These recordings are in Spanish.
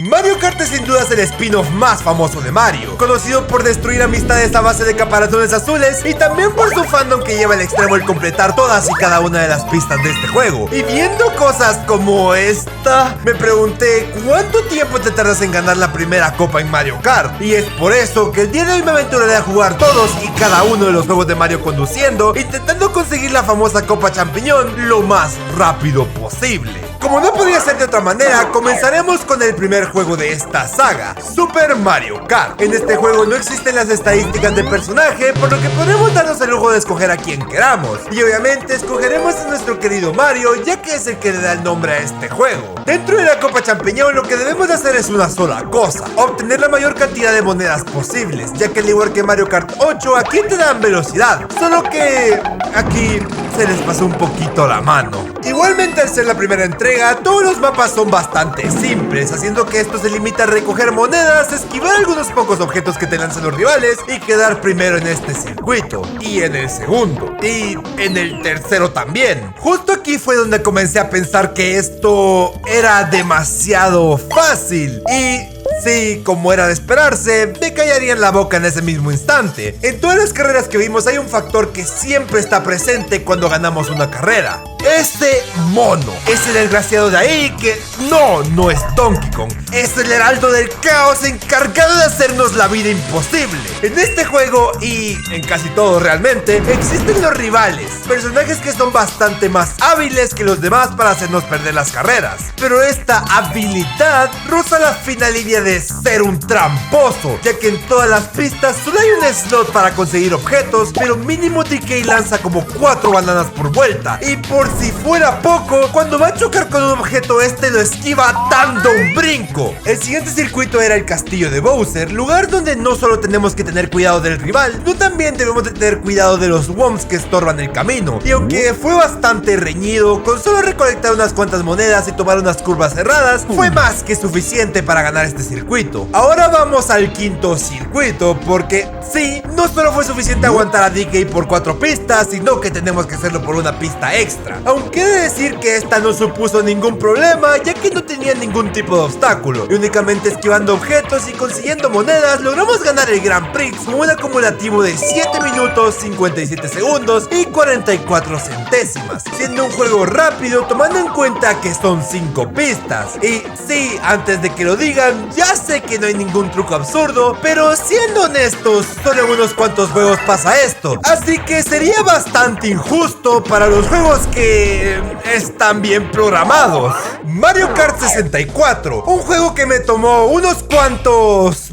Mario Kart es sin dudas el spin-off más famoso de Mario, conocido por destruir amistades a base de caparazones azules y también por su fandom que lleva al extremo el completar todas y cada una de las pistas de este juego. Y viendo cosas como esta, me pregunté ¿cuánto tiempo te tardas en ganar la primera copa en Mario Kart? Y es por eso que el día de hoy me aventuraré a jugar todos y cada uno de los juegos de Mario conduciendo, intentando conseguir la famosa copa champiñón lo más rápido posible. Como no podía ser de otra manera, comenzaremos con el primer juego de esta saga, Super Mario Kart. En este juego no existen las estadísticas de personaje, por lo que podemos darnos el lujo de escoger a quien queramos. Y obviamente escogeremos a nuestro querido Mario, ya que es el que le da el nombre a este juego. Dentro de la Copa Champiñón lo que debemos de hacer es una sola cosa: obtener la mayor cantidad de monedas posibles, ya que al igual que Mario Kart 8, aquí te dan velocidad. Solo que aquí se les pasó un poquito la mano. Igualmente, al ser la primera entrega, todos los mapas son bastante simples, haciendo que esto se limita a recoger monedas, esquivar algunos pocos objetos que te lanzan los rivales y quedar primero en este circuito, y en el segundo, y en el tercero también. Justo aquí fue donde comencé a pensar que esto era demasiado fácil y... sí, como era de esperarse, me callarían la boca en ese mismo instante. En todas las carreras que vimos hay un factor que siempre está presente cuando ganamos una carrera: este mono. Es el desgraciado de ahí que no es Donkey Kong. Es el heraldo del caos encargado de hacernos la vida imposible. En este juego y en casi todo realmente, existen los rivales, personajes que son bastante más hábiles que los demás para hacernos perder las carreras. Pero esta habilidad roza la fina línea de ser un tramposo, ya que en todas las pistas solo hay un slot para conseguir objetos, pero mínimo DK lanza como 4 bananas por vuelta. Y por si fuera poco, cuando va a chocar con un objeto este lo esquiva dando un brinco. El siguiente circuito era el castillo de Bowser, lugar donde no solo tenemos que tener cuidado del rival, sino también debemos de tener cuidado de los Wumps que estorban el camino. Y aunque fue bastante reñido, con solo recolectar unas cuantas monedas y tomar unas curvas cerradas, fue más que suficiente para ganar este circuito. Ahora vamos al quinto circuito, porque sí, no solo fue suficiente aguantar a DK por 4 pistas, sino que tenemos que hacerlo por una pista extra. Aunque he de decir que esta no supuso ningún problema, ya que no tenía ningún tipo de obstáculo, y únicamente esquivando objetos y consiguiendo monedas logramos ganar el Grand Prix con un acumulativo de 7 minutos 57 segundos y 44 centésimas, siendo un juego rápido tomando en cuenta que son 5 pistas. Y sí, antes de que lo digan, ya sé que no hay ningún truco absurdo, pero siendo honestos, solo en unos cuantos juegos pasa esto, así que sería bastante injusto para los juegos que están bien programados. Mario Kart 64, un juego que me tomó unos cuantos,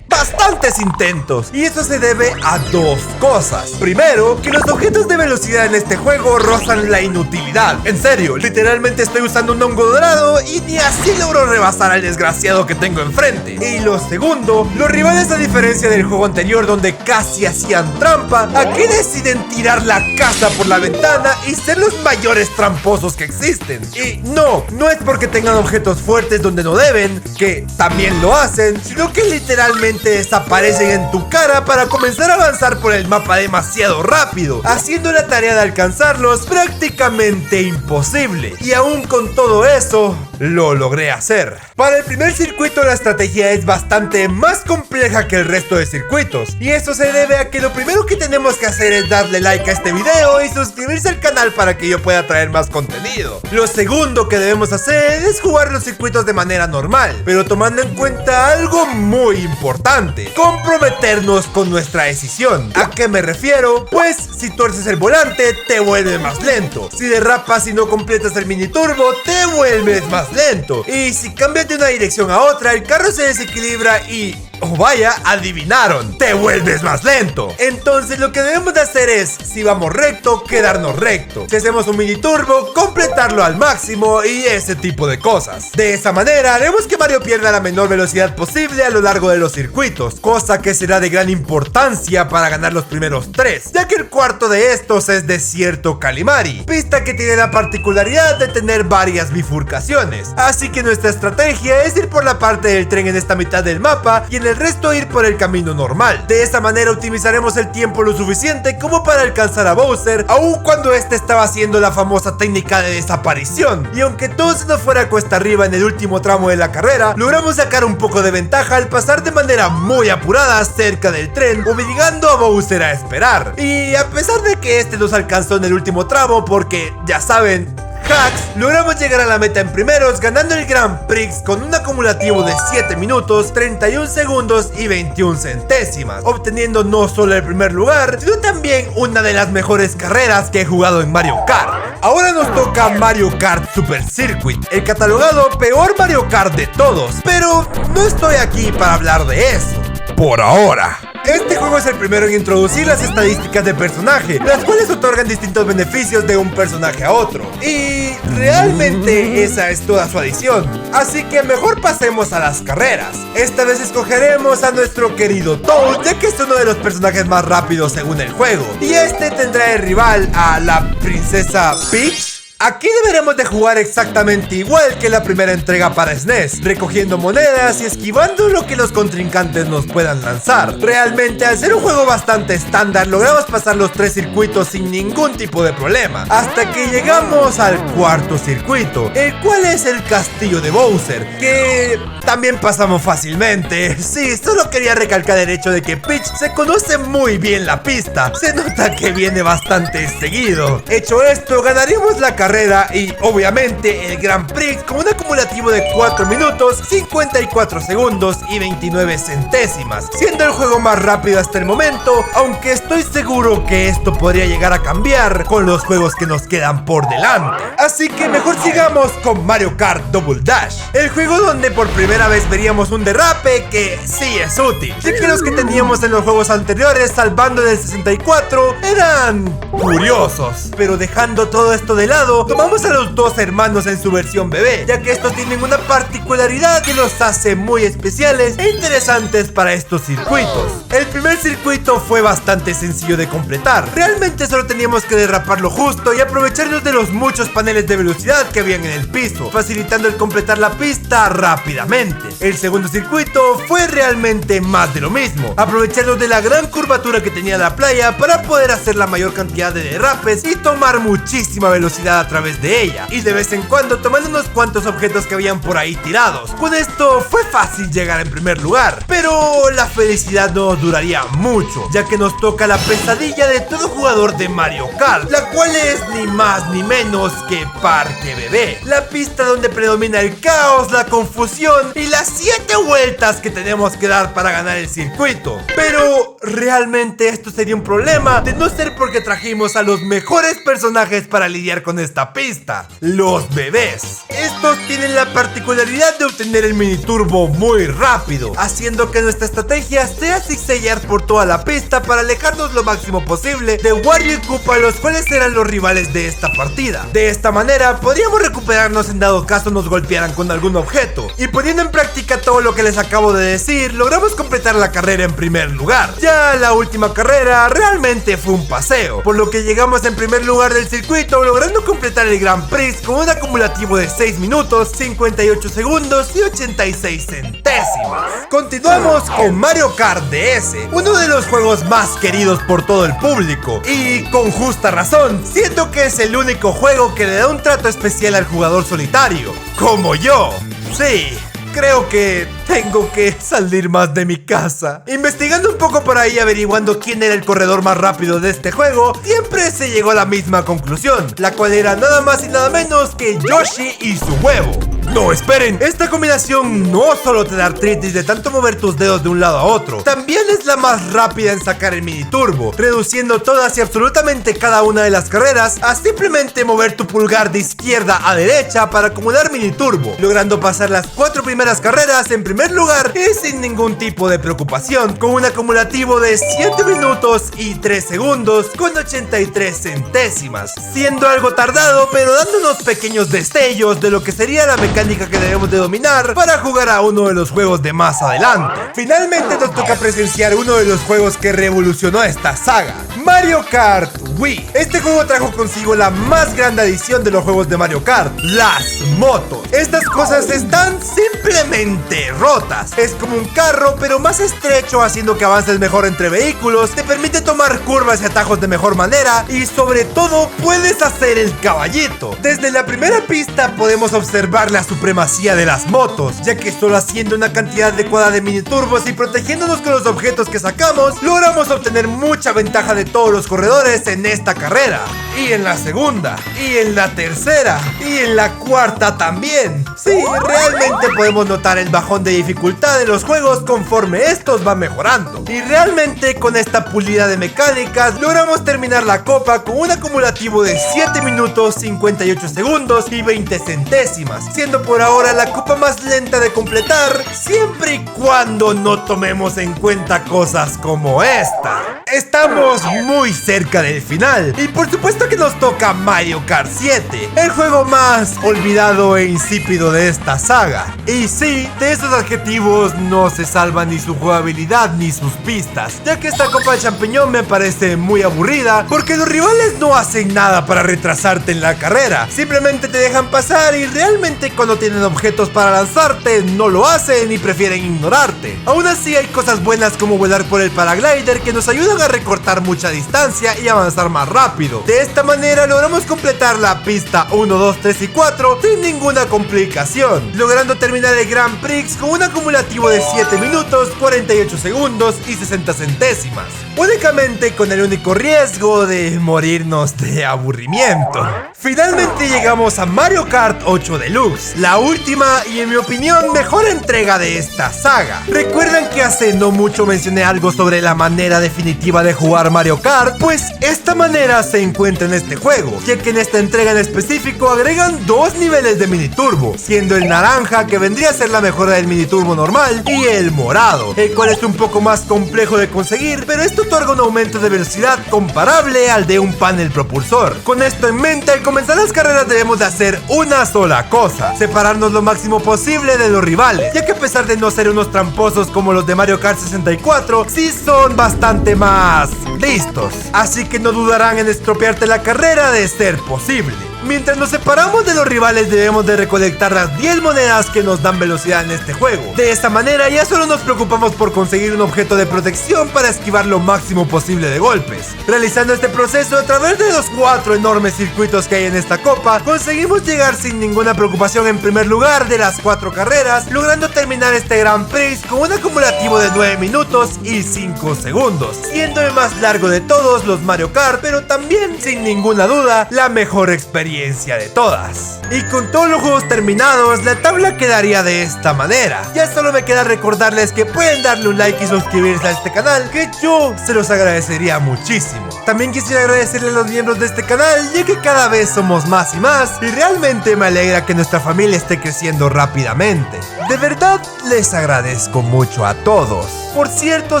bastantes intentos, y eso se debe a dos cosas. Primero, que los objetos de velocidad en este juego rozan la inutilidad. En serio, literalmente estoy usando un hongo dorado y ni así logro rebasar al desgraciado que tengo enfrente. Y lo segundo, los rivales, a diferencia del juego anterior donde casi hacían trampa, aquí deciden tirar la casa por la ventana y ser los mayores tramposos que existen. Y no es porque tengan objetos fuertes donde no deben, que también lo hacen, sino que literalmente desaparecen en tu cara para comenzar a avanzar por el mapa demasiado rápido, haciendo la tarea de alcanzarlos prácticamente imposible. Y aún con todo eso, lo logré hacer. Para el primer circuito la estrategia es bastante más compleja que el resto de circuitos, y eso se debe a que lo primero que tenemos que hacer es darle like a este video y suscribirse al canal para que yo pueda traer más contenido. Lo segundo que debemos hacer es jugar los circuitos de manera normal, pero tomando en cuenta algo muy importante: comprometernos con nuestra decisión. ¿A qué me refiero? Pues si tuerces el volante te vuelve más lento, si derrapas y no completas el mini turbo te vuelves más lento, y si cambias de una dirección a otra el carro se desequilibra y... oh vaya, adivinaron, te vuelves más lento. Entonces lo que debemos de hacer es, si vamos recto, quedarnos recto. Si hacemos un mini turbo, completarlo al máximo y ese tipo de cosas. De esa manera haremos que Mario pierda la menor velocidad posible a lo largo de los circuitos, cosa que será de gran importancia para ganar los primeros 3, ya que el cuarto de estos es Desierto Kalimari, pista que tiene la particularidad de tener varias bifurcaciones. Así que nuestra estrategia es ir por la parte del tren en esta mitad del mapa y en el resto ir por el camino normal. De esta manera optimizaremos el tiempo lo suficiente como para alcanzar a Bowser, aun cuando este estaba haciendo la famosa técnica de desaparición. Y aunque todo se nos fuera cuesta arriba en el último tramo de la carrera, logramos sacar un poco de ventaja al pasar de manera muy apurada cerca del tren, obligando a Bowser a esperar. Y a pesar de que este nos alcanzó en el último tramo porque, ya saben, hacks, logramos llegar a la meta en primeros, ganando el Grand Prix con un acumulativo de 7 minutos, 31 segundos y 21 centésimas, obteniendo no solo el primer lugar, sino también una de las mejores carreras que he jugado en Mario Kart. Ahora nos toca Mario Kart Super Circuit, el catalogado peor Mario Kart de todos, pero no estoy aquí para hablar de eso, por ahora. Este juego es el primero en introducir las estadísticas de personaje, las cuales otorgan distintos beneficios de un personaje a otro. Y realmente esa es toda su adición. Así que mejor pasemos a las carreras. Esta vez escogeremos a nuestro querido Toad, ya que es uno de los personajes más rápidos según el juego. Y este tendrá de rival a la princesa Peach. Aquí deberemos de jugar exactamente igual que la primera entrega para SNES, recogiendo monedas y esquivando lo que los contrincantes nos puedan lanzar. Realmente, al ser un juego bastante estándar, logramos pasar los 3 circuitos sin ningún tipo de problema, hasta que llegamos al cuarto circuito, el cual es el castillo de Bowser, que también pasamos fácilmente. Sí, solo quería recalcar el hecho de que Peach se conoce muy bien la pista, se nota que viene bastante seguido. Hecho esto, ganaremos la carrera y obviamente el Grand Prix con un acumulativo de 4 minutos, 54 segundos y 29 centésimas, siendo el juego más rápido hasta el momento, aunque estoy seguro que esto podría llegar a cambiar con los juegos que nos quedan por delante. Así que mejor sigamos con Mario Kart Double Dash, el juego donde por primera vez veríamos un derrape que sí es útil, ya que los que teníamos en los juegos anteriores, salvando del 64, eran curiosos. Pero dejando todo esto de lado, tomamos a los dos hermanos en su versión bebé, ya que estos tienen una particularidad que los hace muy especiales e interesantes para estos circuitos. El primer circuito fue bastante sencillo de completar, realmente solo teníamos que derrapar lo justo y aprovecharnos de los muchos paneles de velocidad que habían en el piso, facilitando el completar la pista rápidamente. El segundo circuito fue realmente más de lo mismo, aprovecharnos de la gran curvatura que tenía la playa para poder hacer la mayor cantidad de derrapes y tomar muchísima velocidad a través de ella, y de vez en cuando tomando unos cuantos objetos que habían por ahí tirados. Con esto fue fácil llegar en primer lugar, pero la felicidad no duraría mucho, ya que nos toca la pesadilla de todo jugador de Mario Kart, la cual es ni más ni menos que Parque Bebé, la pista donde predomina el caos, la confusión y las 7 vueltas que tenemos que dar para ganar el circuito. Pero realmente esto sería un problema de no ser porque trajimos a los mejores personajes para lidiar con esta pista, los bebés. Estos tienen la particularidad de obtener el mini turbo muy rápido, haciendo que nuestra estrategia sea zigzaguear por toda la pista para alejarnos lo máximo posible de Wario y Koopa, los cuales eran los rivales de esta partida. De esta manera podríamos recuperarnos en dado caso nos golpearan con algún objeto, y poniendo en práctica todo lo que les acabo de decir, logramos completar la carrera en primer lugar. Ya la última carrera realmente fue un paseo, por lo que llegamos en primer lugar del circuito, logrando completar el Grand Prix con un acumulativo de 6 minutos, 58 segundos y 86 centésimas. Continuamos con Mario Kart DS, uno de los juegos más queridos por todo el público, y con justa razón, siento que es el único juego que le da un trato especial al jugador solitario, como yo. Sí, creo que tengo que salir más de mi casa. Investigando un poco por ahí, averiguando quién era el corredor más rápido de este juego, siempre se llegó a la misma conclusión, la cual era nada más y nada menos que Yoshi y su huevo. No, esperen, esta combinación no solo te da artritis de tanto mover tus dedos de un lado a otro, también es la más rápida en sacar el mini turbo, reduciendo todas y absolutamente cada una de las carreras a simplemente mover tu pulgar de izquierda a derecha para acumular mini turbo, logrando pasar las 4 primeras carreras en primer lugar y sin ningún tipo de preocupación, con un acumulativo de 7 minutos y 3 segundos con 83 centésimas, siendo algo tardado pero dando unos pequeños destellos de lo que sería la mecánica que debemos de dominar para jugar a uno de los juegos de más adelante. Finalmente nos toca presenciar uno de los juegos que revolucionó esta saga, Mario Kart Wii. Este juego trajo consigo la más grande adición de los juegos de Mario Kart, las motos. Estas cosas están simplemente simplemente rotas. Es como un carro, pero más estrecho, haciendo que avances mejor entre vehículos, te permite tomar curvas y atajos de mejor manera, y sobre todo puedes hacer el caballito. Desde la primera pista podemos observar la supremacía de las motos, ya que solo haciendo una cantidad adecuada de mini turbos y protegiéndonos con los objetos que sacamos, logramos obtener mucha ventaja de todos los corredores en esta carrera. Y en la segunda, y en la tercera, y en la cuarta también. Sí, realmente podemos notar el bajón de dificultad de los juegos conforme estos van mejorando. Y realmente con esta pulida de mecánicas logramos terminar la copa con un acumulativo de 7 minutos 58 segundos y 20 centésimas, siendo por ahora la copa más lenta de completar, siempre y cuando no tomemos en cuenta cosas como esta. Estamos muy cerca del final y por supuesto que nos toca Mario Kart 7, el juego más olvidado e insípido de esta saga. Y sí, de esos adjetivos no se salva ni su jugabilidad ni sus pistas, ya que esta copa de champiñón me parece muy aburrida porque los rivales no hacen nada para retrasarte en la carrera, simplemente te dejan pasar y realmente cuando tienen objetos para lanzarte no lo hacen y prefieren ignorarte. Aún así hay cosas buenas como volar por el paraglider que nos ayudan a recortar mucha distancia y avanzar más rápido. De esta manera logramos completar la pista 1, 2, 3 y 4 sin ninguna complicación, logrando terminar el Grand Prix con un acumulativo de 7 minutos 48 segundos y 60 centésimas, únicamente con el único riesgo de morirnos de aburrimiento. Finalmente llegamos a Mario Kart 8 Deluxe, la última y en mi opinión mejor entrega de esta saga. ¿Recuerdan que hace no mucho mencioné algo sobre la manera definitiva de jugar Mario Kart? Pues esta manera se encuentra en este juego, ya que en esta entrega en específico agregan dos niveles de mini turbo, siendo el naranja, que vendría a ser la mejora del mini turbo normal, y el morado, el cual es un poco más complejo de conseguir, pero esto otorga un aumento de velocidad comparable al de un panel propulsor. Con esto en mente, al comenzar las carreras debemos de hacer una sola cosa: separarnos lo máximo posible de los rivales, ya que a pesar de no ser unos tramposos como los de Mario Kart 64, sí son bastante más listos, así que no dudarán en estropearte la carrera de ser posible. Mientras nos separamos de los rivales debemos de recolectar las 10 monedas que nos dan velocidad en este juego. De esta manera ya solo nos preocupamos por conseguir un objeto de protección para esquivar lo máximo posible de golpes. Realizando este proceso a través de los 4 enormes circuitos que hay en esta copa, conseguimos llegar sin ninguna preocupación en primer lugar de las 4 carreras, logrando terminar este Grand Prix con un acumulativo de 9 minutos y 5 segundos, siendo el más largo de todos los Mario Kart, pero también sin ninguna duda la mejor experiencia de todas. Y con todos los juegos terminados, la tabla quedaría de esta manera. Ya solo me queda recordarles que pueden darle un like y suscribirse a este canal, que yo se los agradecería muchísimo. También quisiera agradecerle a los miembros de este canal, ya que cada vez somos más y más, y realmente me alegra que nuestra familia esté creciendo rápidamente. De verdad, les agradezco mucho a todos. Por cierto,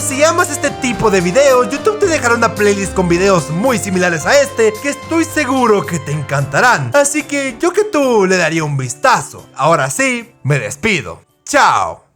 si amas este tipo de videos, YouTube te dejará una playlist con videos muy similares a este, que estoy seguro que te encantarán. Así que yo que tú le daría un vistazo. Ahora sí, me despido. ¡Chao!